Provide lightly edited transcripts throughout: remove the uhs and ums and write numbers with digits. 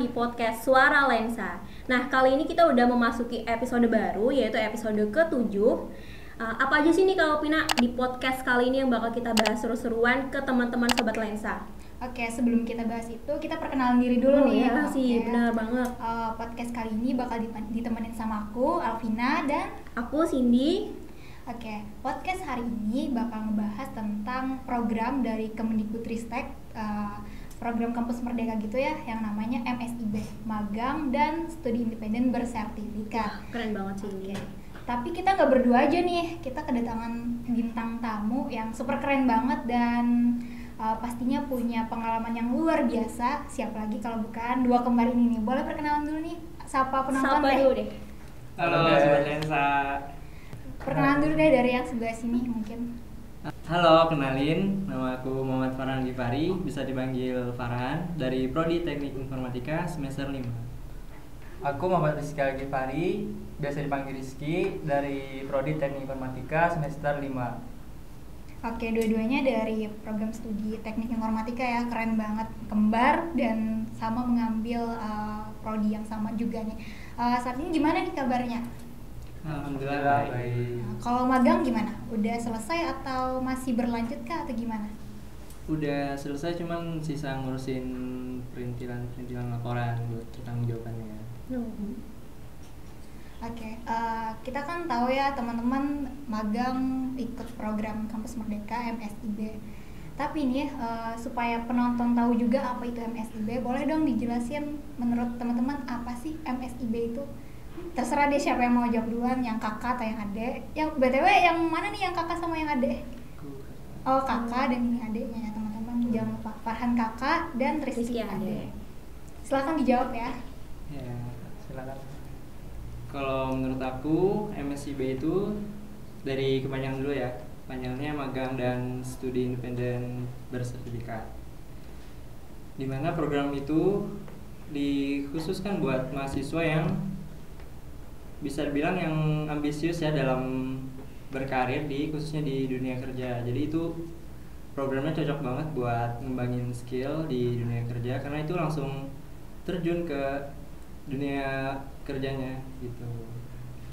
di podcast Suara Lensa. Nah, kali ini kita udah memasuki episode baru, yaitu episode ke-7. Apa aja sih nih kalau Pina di podcast kali ini yang bakal kita bahas seru-seruan ke teman-teman Sobat Lensa? Oke, sebelum kita bahas itu, kita perkenalan diri dulu nih. Ya sih, benar banget. Podcast kali ini bakal ditemenin sama aku, Alvina, dan aku, Cindy. Oke, podcast hari ini bakal ngebahas tentang program dari Kemendikbudristek, program Kampus Merdeka gitu ya, yang namanya MSIB, Magang dan Studi Independen Bersertifikat. Keren banget sih ini. Tapi kita nggak berdua aja nih, kita kedatangan bintang tamu yang super keren banget dan pastinya punya pengalaman yang luar biasa. Siapa lagi kalau bukan dua kembar ini nih. Boleh perkenalan dulu nih, sapa penonton deh. Halo Sobat Lensa. Perkenalan dulu deh dari yang sebelah sini mungkin. Halo, kenalin, nama aku Muhammad Farhan Gifari, bisa dipanggil Farhan, dari Prodi Teknik Informatika semester 5. Aku Muhammad Rizky Gifari, biasa dipanggil Rizky, dari Prodi Teknik Informatika semester 5. Oke, dua-duanya dari program studi Teknik Informatika ya, keren banget, kembar dan sama mengambil prodi yang sama juga nih. Saat ini gimana nih kabarnya? Alhamdulillah baik. Kalau magang gimana? Udah selesai atau masih berlanjut kah atau gimana? Udah selesai, cuman sisa ngurusin perintilan laporan buat tanggung jawabannya. Oke, kita kan tahu ya teman-teman magang ikut program Kampus Merdeka MSIB. Tapi nih supaya penonton tahu juga apa itu MSIB, boleh dong dijelasin menurut teman-teman apa sih MSIB itu? Terserah deh siapa yang mau jawab duluan, yang kakak atau yang adek. Yang BTW yang mana nih yang kakak sama yang adek? Oh, kakak dan ini adeknya ya teman-teman. Jangan lupa Farhan kakak dan Rizky adek. Silakan dijawab ya. Ya, silakan. Kalau menurut aku MSIB itu dari kepanjangan dulu ya. Panjangnya Magang dan Studi Independen Bersertifikat. Dimana program itu dikhususkan buat mahasiswa yang bisa dibilang yang ambisius ya dalam berkarir khususnya di dunia kerja. Jadi itu programnya cocok banget buat ngembangin skill di dunia kerja karena itu langsung terjun ke dunia kerjanya gitu.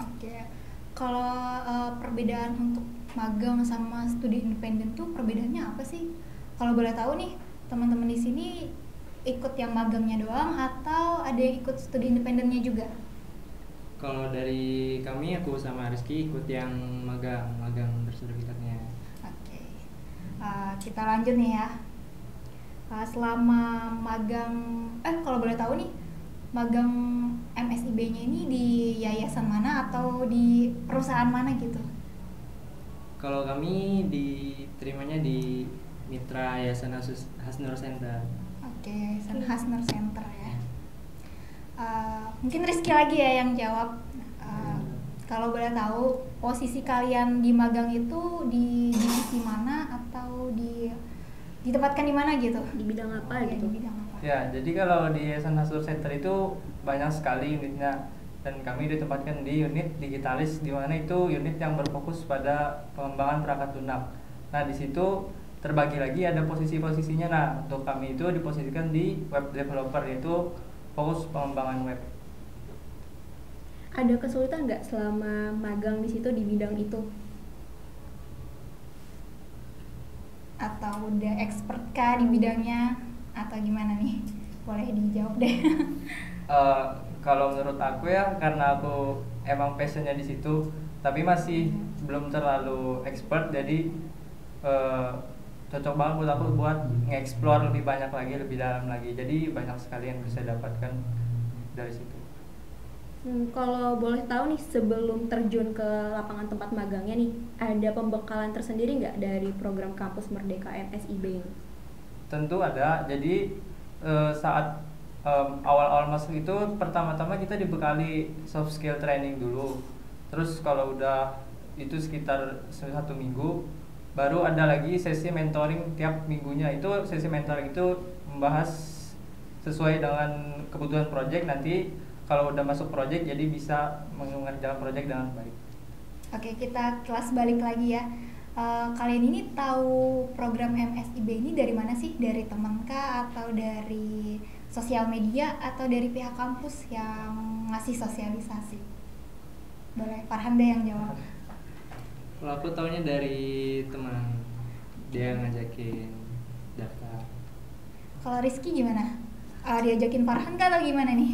Oke. Kalau perbedaan untuk magang sama studi independen tuh perbedaannya apa sih? Kalau boleh tahu nih, teman-teman di sini ikut yang magangnya doang atau ada yang ikut studi independennya juga? Kalau dari kami, aku sama Rizky ikut yang magang bersertifikatnya. Oke, kita lanjut nih ya. Selama magang, kalau boleh tahu nih, magang MSIB-nya ini di yayasan mana atau di perusahaan mana gitu? Kalau kami diterimanya di Mitra Yayasan Hasnur Center. Oke, Yayasan Hasnur Center ya. Mungkin Rizky lagi ya yang jawab. Kalau boleh tahu posisi kalian di magang itu di divisi mana atau ditempatkan di mana gitu? Di bidang apa gitu? Di bidang apa? Ya, jadi kalau di Yayasan Hasur Center itu banyak sekali unitnya dan kami ditempatkan di unit digitalis di mana itu unit yang berfokus pada pengembangan perangkat lunak. Nah, di situ terbagi lagi ada posisi-posisinya. Nah, untuk kami itu diposisikan di web developer, yaitu fokus pengembangan web. Ada kesulitan nggak selama magang di situ di bidang itu? Atau udah expert kah di bidangnya atau gimana nih? Boleh dijawab deh. Kalau menurut aku ya, karena aku emang passionnya di situ, tapi masih belum terlalu expert, jadi cocok banget buat aku buat nge-explore lebih banyak lagi, lebih dalam lagi. Jadi banyak sekali yang bisa dapatkan dari situ. Kalau boleh tahu nih, sebelum terjun ke lapangan tempat magangnya nih, ada pembekalan tersendiri nggak dari program Kampus Merdeka MSIB ini? Tentu ada. Jadi saat awal-awal masuk itu pertama-tama kita dibekali soft skill training dulu. Terus kalau udah itu sekitar 1 minggu, baru ada lagi sesi mentoring tiap minggunya. Itu sesi mentoring itu membahas sesuai dengan kebutuhan project. Nanti kalau udah masuk project jadi bisa mengerjakan project dengan baik. Oke, kita kelas balik lagi ya. Kalian ini tahu program MSIB ini dari mana sih? Dari teman kah atau dari sosial media atau dari pihak kampus yang ngasih sosialisasi? Boleh Farhan deh yang jawab. Kalau aku taunya dari teman, dia ngajakin daftar. Kalau Rizky gimana? Diajakin Farhan kah atau gimana nih?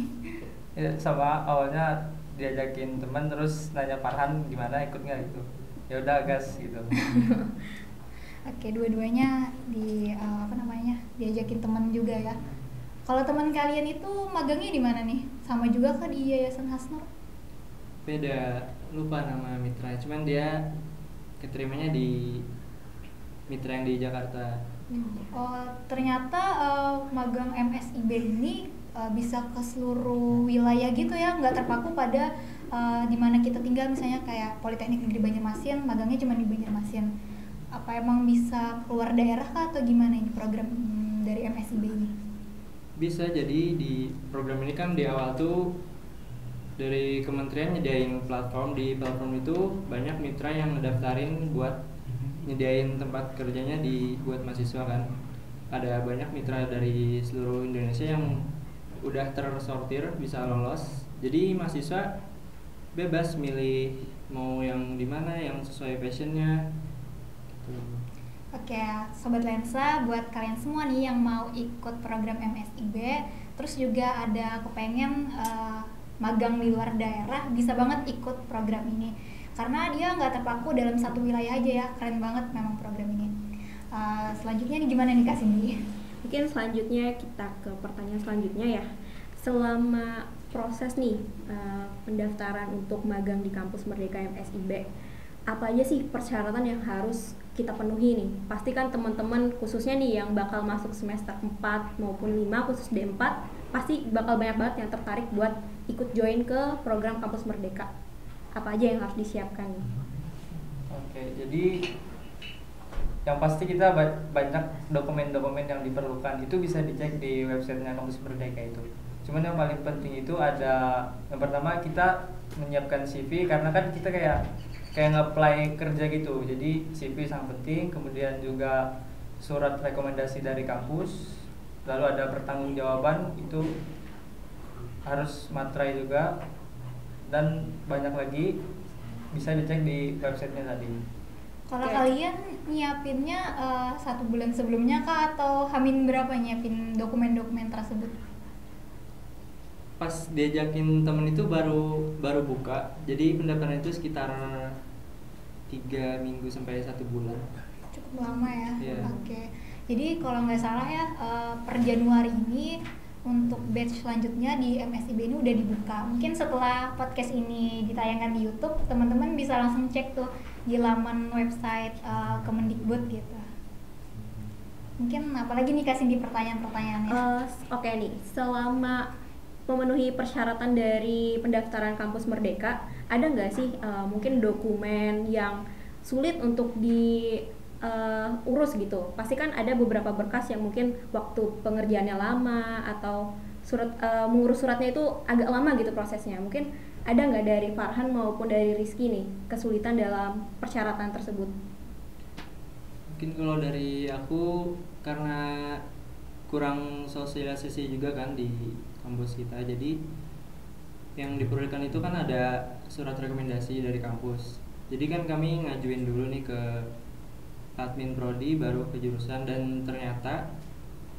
Ya, sama awalnya diajakin teman terus nanya Farhan gimana ikut nggak gitu. Ya udah gas gitu. Oke, dua-duanya diajakin teman juga ya. Kalau teman kalian itu magangnya di mana nih? Sama juga kah di Yayasan Hasnur? Beda, lupa nama mitra, cuman dia keterimanya di mitra yang di Jakarta. Oh, ternyata magang MSIB ini bisa ke seluruh wilayah gitu ya, nggak terpaku pada di mana kita tinggal, misalnya kayak Politeknik Negeri Banjarmasin, magangnya cuma di Banjarmasin. Apa emang bisa keluar daerah kah atau gimana ini program dari MSIB ini? Bisa, jadi di program ini kan di awal tuh dari kementerian nyediain platform. Di platform itu banyak mitra yang ngedaftarin buat nyediain tempat kerjanya buat mahasiswa kan. Ada banyak mitra dari seluruh Indonesia yang udah tersortir bisa lolos. Jadi mahasiswa bebas milih mau yang di mana yang sesuai passionnya. Gitu. Oke, Sobat Lensa, buat kalian semua nih yang mau ikut program MSIB, terus juga ada kepengen magang di luar daerah, bisa banget ikut program ini. Karena dia nggak terpaku dalam satu wilayah aja ya, keren banget memang program ini. Selanjutnya nih gimana nih Kak Cindy? Mungkin selanjutnya kita ke pertanyaan selanjutnya ya. Selama proses nih pendaftaran untuk magang di kampus Merdeka MSIB, apa aja sih persyaratan yang harus kita penuhi nih? Pasti kan teman-teman khususnya nih yang bakal masuk semester 4 maupun 5 khusus D4 pasti bakal banyak banget yang tertarik buat ikut join ke program kampus Merdeka. Apa aja yang harus disiapkan nih? Oke, jadi yang pasti kita banyak dokumen-dokumen yang diperlukan itu bisa dicek di websitenya kampus Merdeka itu. Cuman yang paling penting itu ada yang pertama kita menyiapkan CV, karena kan kita kayak nge-apply kerja gitu. Jadi CV sangat penting, kemudian juga surat rekomendasi dari kampus, lalu ada pertanggungjawaban itu harus materai juga, dan banyak lagi bisa dicek di websitenya tadi. Kalau kalian nyiapinnya 1 bulan sebelumnya kah atau hamin berapa nyiapin dokumen-dokumen tersebut? Pas diajakin temen itu baru buka, jadi pendaftaran itu sekitar 3 minggu sampai 1 bulan. Cukup lama ya. Yeah. Oke. Jadi kalau nggak salah ya per Januari ini untuk batch selanjutnya di MSIB ini udah dibuka. Mungkin setelah podcast ini ditayangkan di YouTube, teman-teman bisa langsung cek tuh di laman website Kemendikbud gitu. Mungkin apalagi nih kasih di pertanyaan-pertanyaannya. Oke nih, selama memenuhi persyaratan dari pendaftaran kampus Merdeka, ada nggak sih mungkin dokumen yang sulit untuk urus gitu? Pasti kan ada beberapa berkas yang mungkin waktu pengerjaannya lama atau mengurus suratnya itu agak lama gitu prosesnya. Mungkin ada nggak dari Farhan maupun dari Rizky nih kesulitan dalam persyaratan tersebut? Mungkin kalau dari aku karena kurang sosialisasi juga kan di kampus kita, jadi yang diperlukan itu kan ada surat rekomendasi dari kampus. Jadi kan kami ngajuin dulu nih ke admin prodi baru ke jurusan, dan ternyata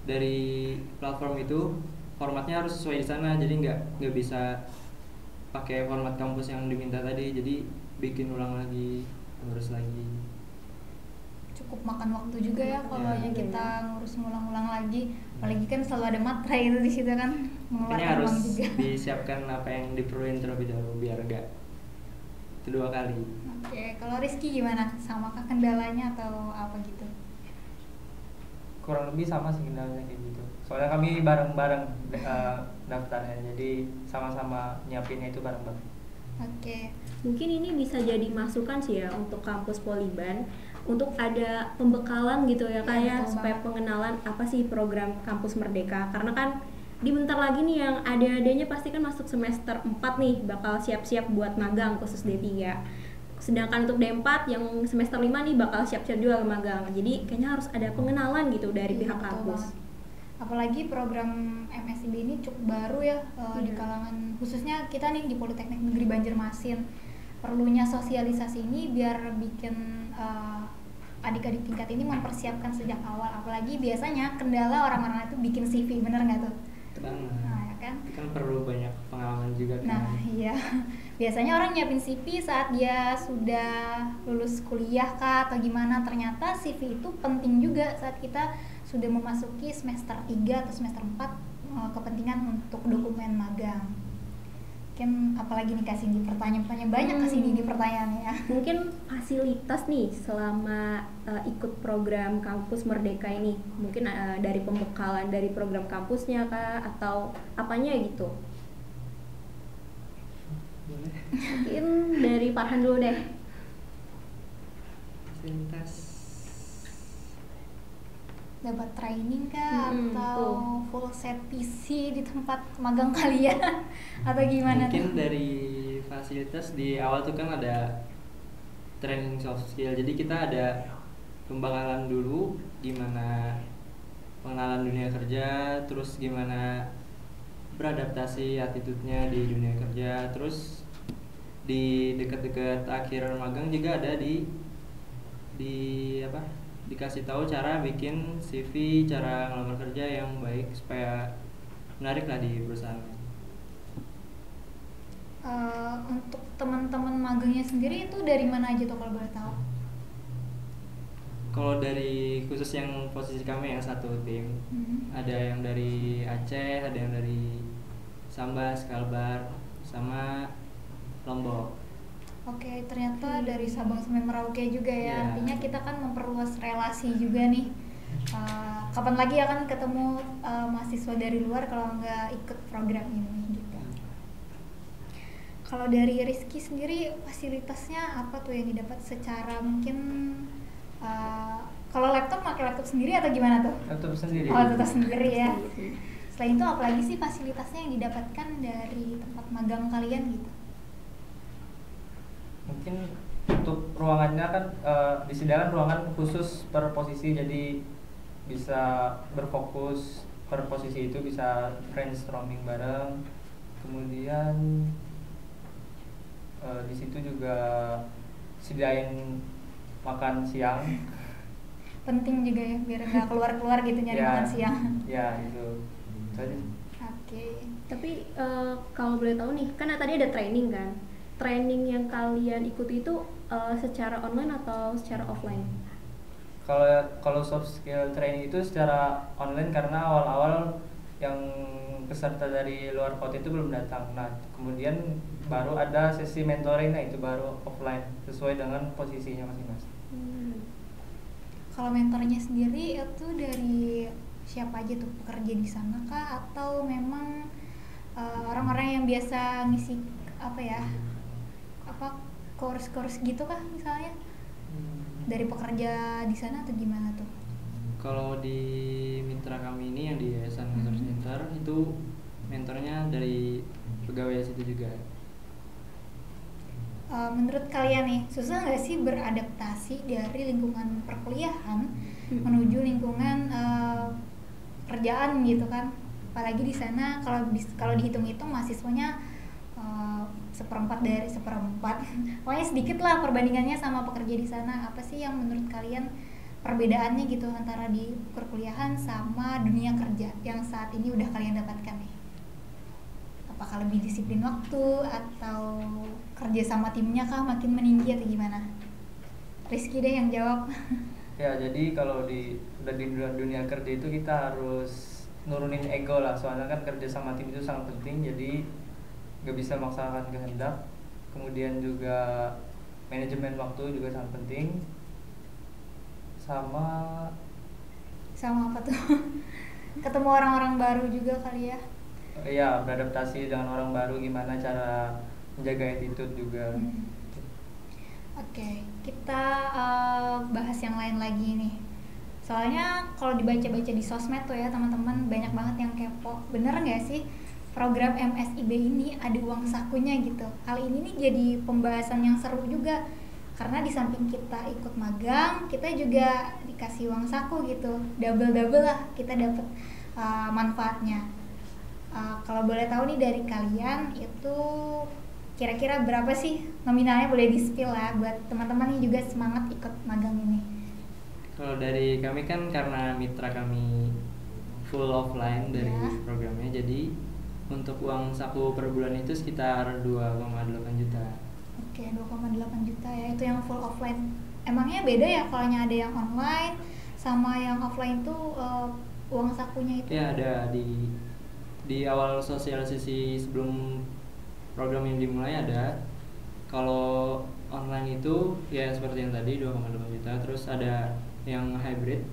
dari platform itu formatnya harus sesuai di sana, jadi nggak bisa pakai format kampus yang diminta tadi, jadi bikin ulang lagi, ngurus lagi. Cukup makan waktu juga ya kalau Ya. kita ngurus ngulang-ulang lagi, apalagi kan selalu ada materai itu di situ kan, Makanya mengeluarkan harus uang juga. disiapkan apa yang diperluin terlebih dahulu biar nggak kedua kali. Oke, kalau Rizky gimana? Sama kah kendalanya atau apa gitu? Kurang lebih sama sih kendalanya kayak gitu. Soalnya kami bareng-bareng daftarnya, jadi sama-sama nyiapinnya itu bareng-bareng. Oke. Mungkin ini bisa jadi masukan sih ya untuk kampus Poliban, untuk ada pembekalan gitu ya kayak betul supaya banget. pengenalan apa sih program kampus Merdeka, karena kan di bentar lagi nih yang adik-adiknya pasti kan masuk semester 4 nih bakal siap-siap buat magang khusus D3, sedangkan untuk D4 yang semester 5 nih bakal siap-siap juga magang. Jadi kayaknya harus ada pengenalan gitu dari Iya, pihak betul kampus. banget. Apalagi program MSIB ini cukup baru ya di kalangan khususnya kita nih di Politeknik Negeri Banjarmasin. Perlunya sosialisasi ini biar bikin adik-adik tingkat ini mempersiapkan sejak awal. Apalagi biasanya kendala orang-orang itu bikin CV, bener nggak tuh? Nah, ya kan? Itu kan perlu banyak pengalaman juga kan. Nah, iya. Biasanya orang nyiapin CV saat dia sudah lulus kuliah kah atau gimana. Ternyata CV itu penting juga saat kita sudah memasuki semester 3 atau semester 4 kepentingan untuk dokumen magang. Mungkin apalagi nih kasih di pertanyaan banyak kasih di pertanyaannya ya. Mungkin fasilitas nih selama ikut program Kampus Merdeka ini, mungkin dari pembekalan dari program kampusnya kah atau apanya gitu? Boleh. Mungkin dari Farhan dulu deh. Fasilitas Dapat training kah atau tuh. full set PC di tempat magang kalian atau gimana mungkin tuh? dari fasilitas di awal tuh kan ada training soft skill, jadi kita ada pembekalan dulu gimana pengenalan dunia kerja, terus gimana beradaptasi attitude-nya di dunia kerja, terus di dekat-dekat akhir magang juga ada di dikasih tahu cara bikin CV, cara ngelamar kerja yang baik supaya menarik lah di perusahaan. Untuk teman-teman magangnya sendiri itu dari mana aja tuh kalau boleh tahu? Kalau dari khusus yang posisi kami yang satu tim, ada yang dari Aceh, ada yang dari Sambas, Kalbar, sama Lombok. Oke, ternyata dari Sabang sampai Merauke juga ya. Iya. Artinya kita kan memperluas relasi juga nih. Kapan lagi akan ketemu mahasiswa dari luar kalau nggak ikut program ini gitu. Kalau dari Rizky sendiri fasilitasnya apa tuh yang didapat secara mungkin kalau laptop pakai laptop sendiri atau gimana tuh? Laptop sendiri. Oh, laptop sendiri ya. Selain itu apalagi sih fasilitasnya yang didapatkan dari tempat magang kalian gitu? Mungkin untuk ruangannya kan disediakan ruangan khusus per posisi, jadi bisa berfokus per posisi itu, bisa brainstorming bareng. Kemudian di situ juga sediain makan siang. Penting juga ya biar nggak keluar-keluar gitu nyari Ya, makan siang. Ya itu aja. Oke. Tapi kalau boleh tahu nih, kan tadi ada training kan? Training yang kalian ikuti itu secara online atau secara offline? Kalau soft skill training itu secara online karena awal-awal yang peserta dari luar kota itu belum datang. Nah, kemudian baru ada sesi mentoring, nah itu baru offline sesuai dengan posisinya masing-masing. Kalau mentornya sendiri itu dari siapa aja tuh, pekerja di sana kah atau memang orang-orang yang biasa ngisi course gitu kah misalnya dari pekerja di sana atau gimana tuh? Kalau di mitra kami ini yang di Yayasan Mentor Center itu mentornya dari pegawai situ juga. Menurut kalian nih, susah nggak sih beradaptasi dari lingkungan perkuliahan menuju lingkungan kerjaan gitu kan? Apalagi di sana kalau dihitung-hitung mahasiswanya seperempat dari seperempat. Pokoknya sedikit lah perbandingannya sama pekerja di sana. Apa sih yang menurut kalian perbedaannya gitu antara di perkuliahan sama dunia kerja yang saat ini udah kalian dapatkan nih? Apakah lebih disiplin waktu atau kerja sama timnya kah makin meninggi atau gimana? Rizky deh yang jawab. Ya, jadi kalau udah di dunia kerja itu kita harus nurunin ego lah, soalnya kan kerja sama tim itu sangat penting, jadi gak bisa memaksakan kehendak. Kemudian juga manajemen waktu juga sangat penting. Sama apa tuh? Ketemu orang-orang baru juga kali ya? ya, beradaptasi dengan orang baru, gimana cara menjaga attitude juga. Oke, kita bahas yang lain lagi nih. Soalnya kalau dibaca-baca di sosmed tuh ya teman-teman, banyak banget yang kepo. Bener nggak sih program MSIB ini ada uang sakunya gitu? Hal ini nih jadi pembahasan yang seru juga. Karena di samping kita ikut magang, kita juga dikasih uang saku gitu. Double lah, kita dapat manfaatnya. Kalau boleh tahu nih dari kalian itu kira-kira berapa sih nominalnya, boleh di-spill lah buat teman-teman yang juga semangat ikut magang ini. Kalau dari kami kan karena mitra kami full offline dari programnya, jadi untuk uang saku per bulan itu sekitar 2,8 juta. Oke, 2,8 juta ya, itu yang full offline. Emangnya beda ya kalau ada yang online sama yang offline tuh uang sakunya itu? Ya, ada di awal sosialisasi sebelum program yang dimulai ada. Kalau online itu ya seperti yang tadi 2,8 juta, terus ada yang hybrid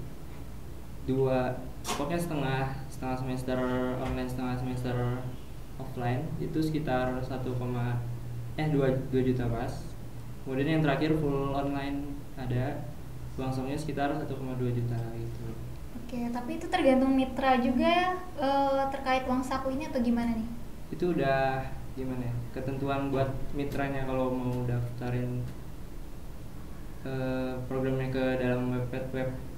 pokoknya setengah semester online, setengah semester offline, itu sekitar 2 juta pas. Kemudian yang terakhir full online ada uang sakunya sekitar 1,2 juta gitu. Oke, tapi itu tergantung mitra juga ya, terkait uang saku ini atau gimana nih? Itu udah gimana ya, ketentuan buat mitranya kalau mau daftarin programnya ke dalam web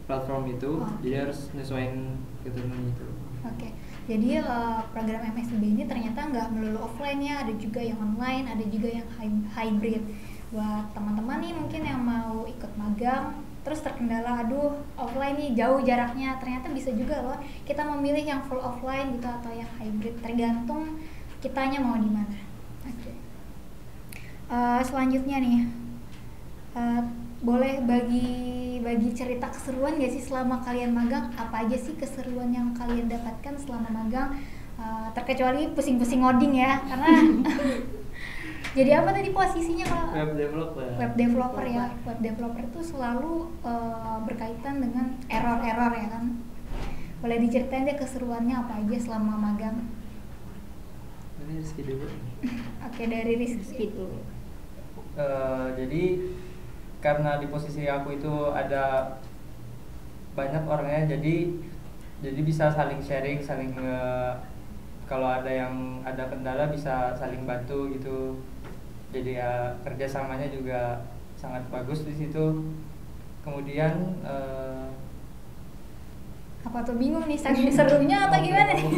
platform itu. Jadi harus nyesuaiin ketentuan itu. Oke, jadi program MSIB ini ternyata nggak melulu offline ya, ada juga yang online, ada juga yang hybrid. Buat teman-teman nih mungkin yang mau ikut magang terus terkendala, aduh offline nih jauh jaraknya, ternyata bisa juga loh kita memilih yang full offline gitu atau yang hybrid, tergantung kitanya mau di mana. Oke. Selanjutnya nih, boleh bagi cerita keseruan gak sih selama kalian magang? Apa aja sih keseruan yang kalian dapatkan selama magang? Terkecuali pusing-pusing ngoding ya, karena jadi apa tadi posisinya kalau Web developer ya. Web developer itu selalu berkaitan dengan error ya kan. Boleh diceritain deh keseruannya apa aja selama magang? Ini Rizky dulu. Oke, dari Rizky dulu. Jadi karena di posisi aku itu ada banyak orangnya, jadi bisa saling sharing, kalau ada yang ada kendala bisa saling bantu gitu. Jadi ya kerjasamanya juga sangat bagus di situ. Kemudian apa tuh, bingung nih saking serunya atau gimana nih?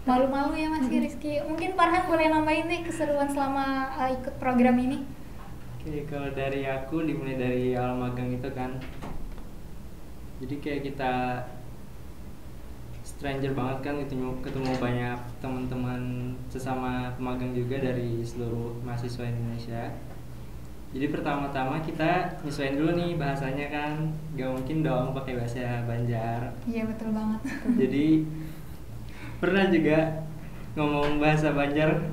Malu-malu ya Mas Rizky. Mungkin Farhan boleh nambahin nih keseruan selama ikut program ini. Oke, kalau dari aku dimulai dari awal magang itu kan, jadi kayak kita stranger banget kan, ketemu banyak teman-teman sesama pemagang juga dari seluruh mahasiswa Indonesia. Jadi pertama-tama kita nyesuaiin dulu nih bahasanya kan, gak mungkin dong pakai bahasa Banjar. Iya betul banget. Jadi pernah juga ngomong bahasa Banjar,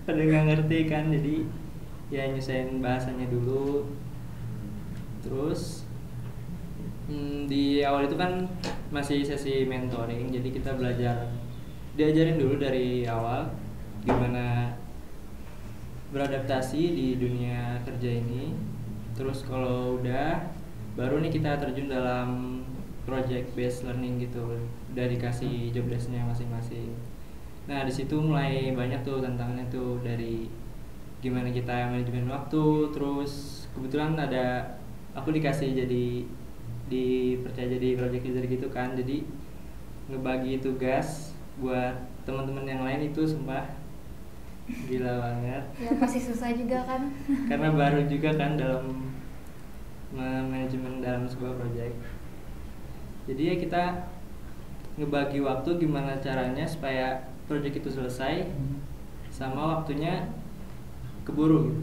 pada nggak ngerti kan, jadi ya nyesuaiin bahasanya dulu. Terus di awal itu kan masih sesi mentoring, jadi kita diajarin dulu dari awal gimana beradaptasi di dunia kerja ini. Terus kalau udah, baru nih kita terjun dalam project based learning gitu, udah dikasih job desk-nya masing-masing. Nah di situ mulai banyak tuh tantangannya tuh, dari gimana kita manajemen waktu. Terus kebetulan aku dikasih dipercaya jadi project leader gitu kan, jadi ngebagi tugas buat teman-teman yang lain itu sumpah gila banget. Ya pasti susah juga kan. Karena baru juga kan dalam manajemen dalam sebuah project. Jadi ya kita ngebagi waktu gimana caranya supaya project itu selesai sama waktunya keburu gitu.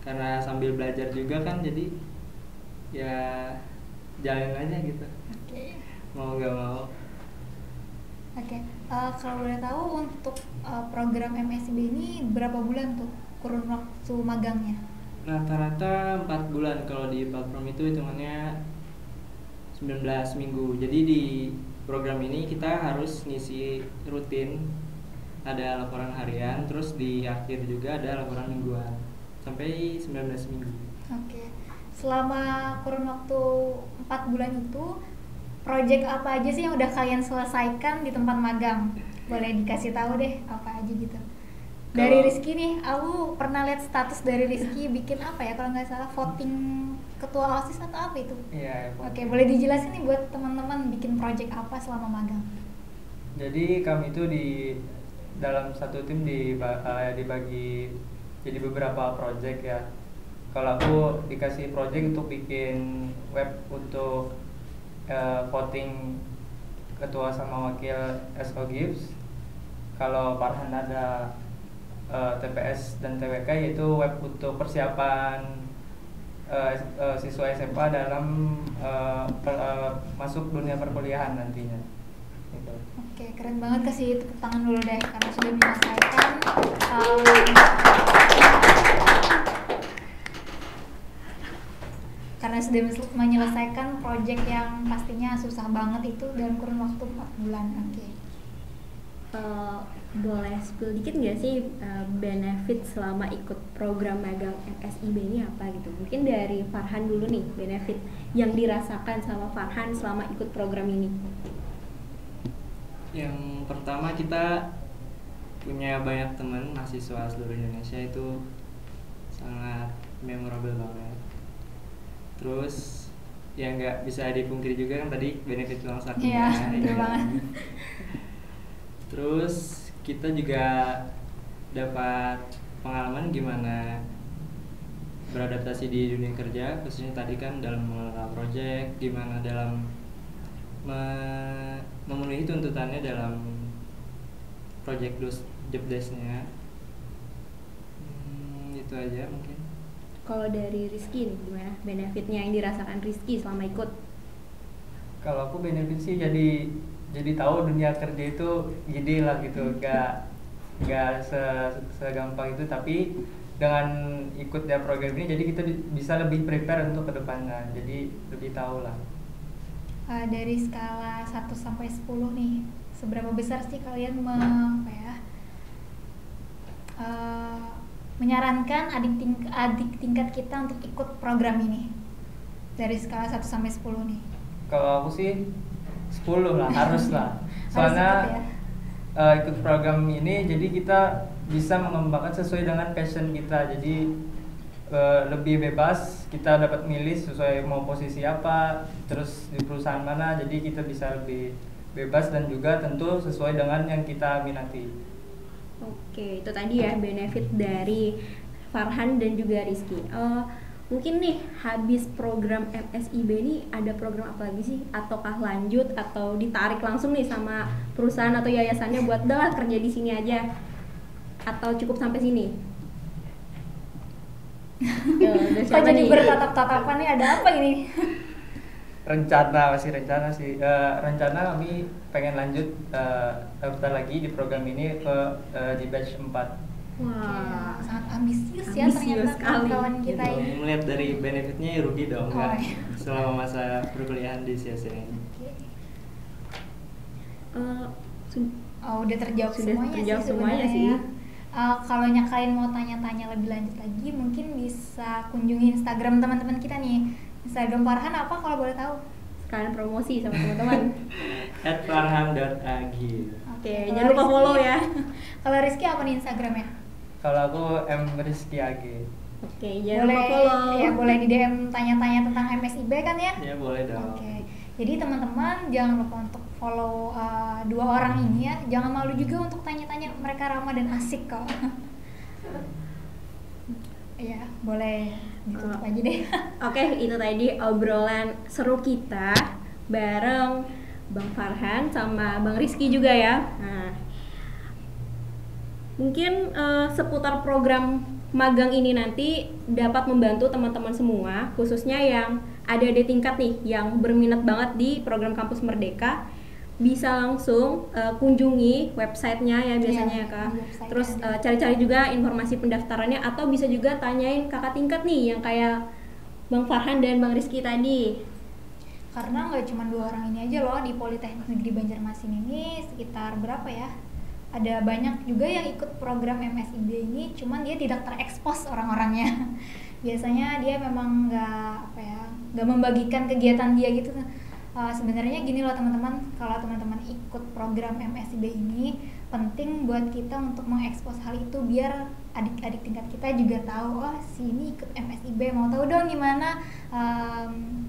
Karena sambil belajar juga kan, jadi ya jalanin aja gitu. Oke. Mau nggak mau. Oke. Kalau boleh tahu untuk program MSIB ini berapa bulan tuh kurun waktu magangnya? Rata-rata 4 bulan kalau di platform itu hitungannya 19 minggu. Jadi di program ini kita harus ngisi rutin, ada laporan harian, terus di akhir juga ada laporan mingguan sampai 19 minggu. Oke. Selama kurun waktu 4 bulan itu, project apa aja sih yang udah kalian selesaikan di tempat magang? Boleh dikasih tahu deh apa aja gitu. Dari Rizky nih, aku pernah lihat status dari Rizky bikin apa ya, kalau nggak salah voting ketua OSIS atau apa itu? Iya. Oke, boleh dijelasin nih buat teman-teman bikin project apa selama magang? Jadi kami itu di dalam satu tim dibagi jadi beberapa project ya. Kalau aku dikasih project untuk bikin web untuk voting ketua sama wakil SO Gibbs. Kalau Farhan ada TPS dan TWK, yaitu web untuk persiapan siswa SMA dalam masuk dunia perkuliahan nantinya. Gitu. Oke, keren banget, kasih tepuk tangan dulu deh karena sudah menyelesaikan project yang pastinya susah banget itu dalam kurun waktu 4 bulan. Oke. Boleh spill dikit nggak sih benefit selama ikut program magang MSIB ini apa gitu? Mungkin dari Farhan dulu nih, benefit yang dirasakan sama Farhan selama ikut program ini. Yang pertama, kita punya banyak teman mahasiswa seluruh Indonesia, itu sangat memorable banget. Terus yang nggak bisa dipungkiri juga kan tadi benefit uang sakunya. Iya, betul banget. Terus kita juga dapat pengalaman gimana beradaptasi di dunia kerja, khususnya tadi kan dalam mengelola project, gimana dalam memenuhi tuntutannya dalam project job desk-nya. Itu aja mungkin. Kalau dari Rizky nih, gimana benefitnya yang dirasakan Rizky selama ikut? Kalau aku benefit sih jadi tahu dunia kerja itu gede lah gitu, nggak segampang itu, tapi dengan ikut ya program ini jadi kita bisa lebih prepare untuk kedepannya, jadi lebih tahu lah. Dari skala 1 sampai 10 nih, seberapa besar sih kalian menyarankan adik tingkat kita untuk ikut program ini? Dari skala 1 sampai 10 nih. Kalau aku sih 10 lah, harus lah. Soalnya ikut program ini jadi kita bisa mengembangkan sesuai dengan passion kita. Jadi lebih bebas, kita dapat milih sesuai mau posisi apa, terus di perusahaan mana. Jadi kita bisa lebih bebas dan juga tentu sesuai dengan yang kita minati. Oke, itu tadi ya benefit dari Farhan dan juga Rizky. Mungkin nih habis program MSIB ini ada program apa lagi sih? Ataukah lanjut atau ditarik langsung nih sama perusahaan atau yayasannya buat dah kerja di sini aja? Atau cukup sampai sini? Kok jadi bertatap-tatapan nih, ada apa ini? Rencana sih. Rencana kami pengen lanjut daftar lagi di program ini di batch 4. Wah, sangat ambisius ya ternyata kawan kita ini. Melihat dari benefitnya ya rugi dong, iya. Selama masa perkuliahan di sia-sia ini. Udah terjawab semuanya sih. Kalau kalian mau tanya-tanya lebih lanjut lagi, mungkin bisa kunjungi Instagram teman-teman kita nih. Instagram Farhan apa kalau boleh tahu? Sekalian promosi sama teman-teman. @farhan.agi. Oke, jangan lupa follow ya. Kalau Rizky apa nih Instagramnya? Kalau aku Rizky AG. Oke, jangan lupa follow. Ya, boleh di DM tanya-tanya tentang MSIB kan ya? Ya, boleh dong. Oke. Jadi teman-teman jangan lupa untuk follow 2 orang ini ya. Jangan malu juga untuk tanya-tanya, mereka ramah dan asik kok. Iya, boleh ditutup aja deh. Oke, itu tadi obrolan seru kita bareng Bang Farhan sama Bang Rizky juga ya. Nah, mungkin seputar program magang ini nanti dapat membantu teman-teman semua, khususnya yang ada di tingkat nih yang berminat banget di program Kampus Merdeka, bisa langsung kunjungi websitenya ya biasanya ya Kak. Terus cari-cari juga informasi pendaftarannya, atau bisa juga tanyain kakak tingkat nih yang kayak Bang Farhan dan Bang Rizky tadi. Karena nggak cuma 2 orang ini aja loh di Politeknik Negeri Banjarmasin ini, sekitar berapa ya? Ada banyak juga yang ikut program MSIB ini, cuman dia tidak terekspos orang-orangnya. Biasanya dia memang nggak membagikan kegiatan dia gitu. Sebenarnya gini loh teman-teman, kalau teman-teman ikut program MSIB ini, penting buat kita untuk mengekspos hal itu biar adik-adik tingkat kita juga tahu, oh si ini ikut MSIB, mau tahu dong gimana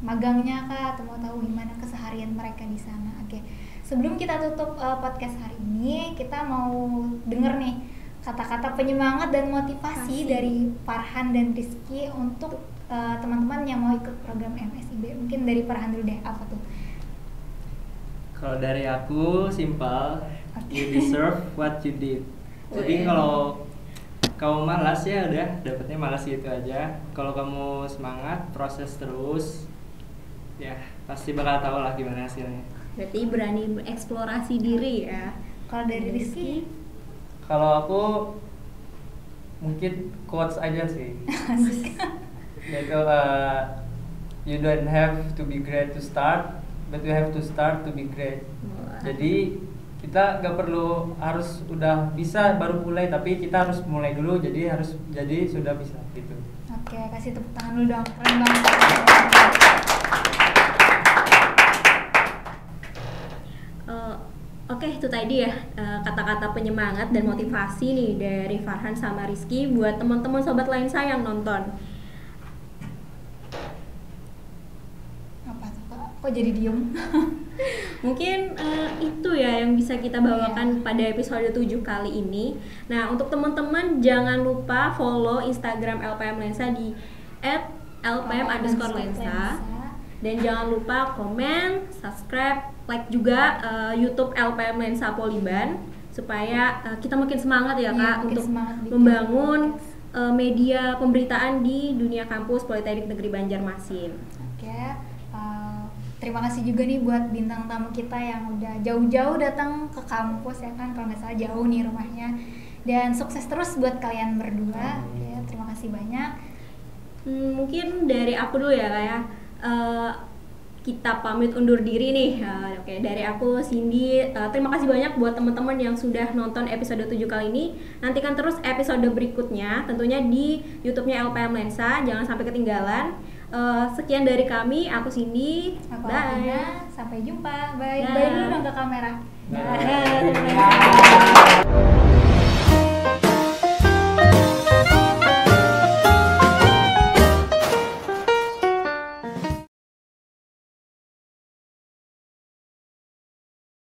magangnya kah, atau mau tahu gimana keseharian mereka di sana. Oke. Sebelum kita tutup podcast hari ini, kita mau denger nih kata-kata penyemangat dan motivasi dari Farhan dan Rizky untuk teman-teman yang mau ikut program MSIB. Mungkin dari Farhan dulu deh, apa tuh? Kalau dari aku simpel, you deserve what you did. Jadi kalau kamu malas ya udah dapetnya malas gitu aja. Kalau kamu semangat, proses terus, ya pasti bakal tahu lah gimana hasilnya. Berarti berani bereksplorasi diri ya. Kalau dari Rizky? Kalau aku mungkin quotes aja sih. Yaitu you don't have to be great to start, but you have to start to be great. Jadi kita gak perlu harus udah bisa baru mulai, tapi kita harus mulai dulu, jadi sudah bisa gitu. Oke, kasih tepuk tangan dulu dong, keren banget. Oke, itu tadi ya kata-kata penyemangat dan motivasi nih dari Farhan sama Rizky buat teman-teman sobat lensa yang nonton. Apa tuh Kak? Kok jadi diem? Mungkin itu ya yang bisa kita bawakan pada episode 7 kali ini. Nah, untuk teman-teman jangan lupa follow Instagram LPM Lensa di @lpm_lensa. Dan jangan lupa komen, subscribe, like juga YouTube LPM Lensa Poliban supaya kita makin semangat ya Kak untuk membangun media pemberitaan di dunia kampus Politeknik Negeri Banjarmasin. Oke, terima kasih juga nih buat bintang tamu kita yang udah jauh-jauh datang ke kampus ya kan, kalau nggak salah jauh nih rumahnya. Dan sukses terus buat kalian berdua. Ya, terima kasih banyak. Mungkin dari aku dulu ya Kak ya. Kita pamit undur diri nih. Oke, dari aku Cindy, terima kasih banyak buat teman-teman yang sudah nonton episode 7 kali ini. Nantikan terus episode berikutnya tentunya di YouTube-nya LPM Lensa, jangan sampai ketinggalan. Sekian dari kami, aku Cindy. Aku Bye. Alvina, sampai jumpa. Bye. Dah. Bye dulu dong ke kamera. Dadah.